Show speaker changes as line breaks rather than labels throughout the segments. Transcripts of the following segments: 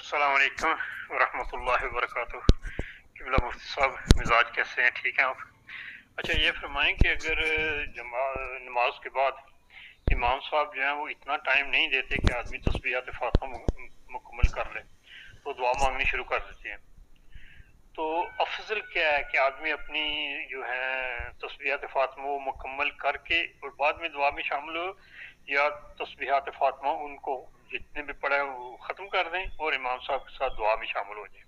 अस्सलाम वालेकुम वरहमतुल्लाहि वबरकातुह। क़िबला मुफ्ती साहब, मिजाज कैसे हैं? ठीक हैं आप? अच्छा, ये फरमाएं कि अगर नमाज के बाद इमाम साहब जो हैं वो इतना टाइम नहीं देते कि आदमी तस्बीहात फातिमा मुकम्मल कर ले, तो दुआ मांगनी शुरू कर देते हैं, तो अफजल क्या है कि आदमी अपनी जो है तस्बीहात फातिमा वो मुकम्मल करके और बाद में दुआ में शामिल हो, या तस्बीहात फातिमा उनको जितने भी पढ़ा है वो ख़त्म कर दें और इमाम साहब के साथ दुआ में शामिल हो जाए?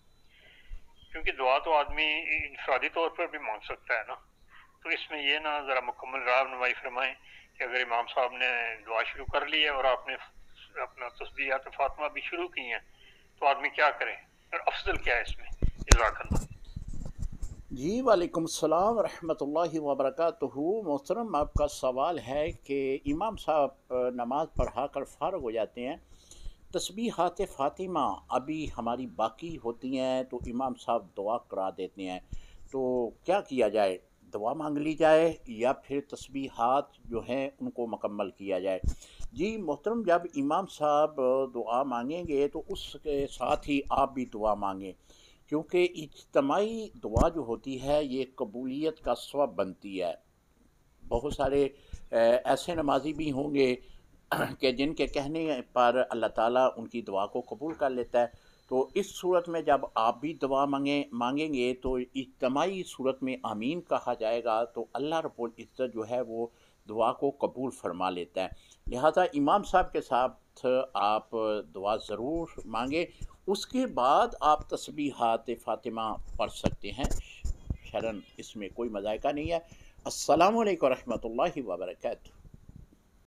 क्योंकि दुआ तो आदमी इंफरादी तौर पर भी मांग सकता है ना, तो इसमें ये ना ज़रा मुकम्मल रहनुमाई फरमाएं कि अगर इमाम साहब ने दुआ शुरू कर ली है और आपने अपना तस्बीहात फातिमा भी शुरू की हैं, तो आदमी क्या करे और अफजल क्या है इसमें? जज़ाकल्लाह।
जी वालेकुम सलाम रहमतुल्लाहि व बरकातुहू। मोहतरम, आपका सवाल है कि इमाम साहब नमाज़ पढ़ा कर फ़ारग हो जाते हैं, तस्बीहात फ़ातिमा अभी हमारी बाकी होती हैं, तो इमाम साहब दुआ करा देते हैं, तो क्या किया जाए? दुआ मांग ली जाए या फिर तस्बीहात जो हैं उनको मुकम्मल किया जाए? जी मोहतरम, जब इमाम साहब दुआ मांगेंगे तो उसके साथ ही आप भी दुआ मांगें, क्योंकि इज्तिमाई दुआ जो होती है ये कबूलियत का सबब बनती है। बहुत सारे ऐसे नमाजी भी होंगे कि जिनके कहने पर अल्लाह ताला उनकी दुआ को कबूल कर लेता है। तो इस सूरत में जब आप भी दुआ मांगेंगे तो इज्तिमाई सूरत में आमीन कहा जाएगा, तो अल्लाह रब्बुल इज़्ज़त जो है वो दुआ को कबूल फरमा लेता है। लिहाजा इमाम साहब के साथ आप दुआ ज़रूर मांगें, उसके बाद आप तस्बीहात फ़ातिमा पढ़ सकते हैं। शरन इसमें कोई मज़ायका नहीं है। अस्सलामु अलैकुम रहमतुल्लाहि व बरकातुहू।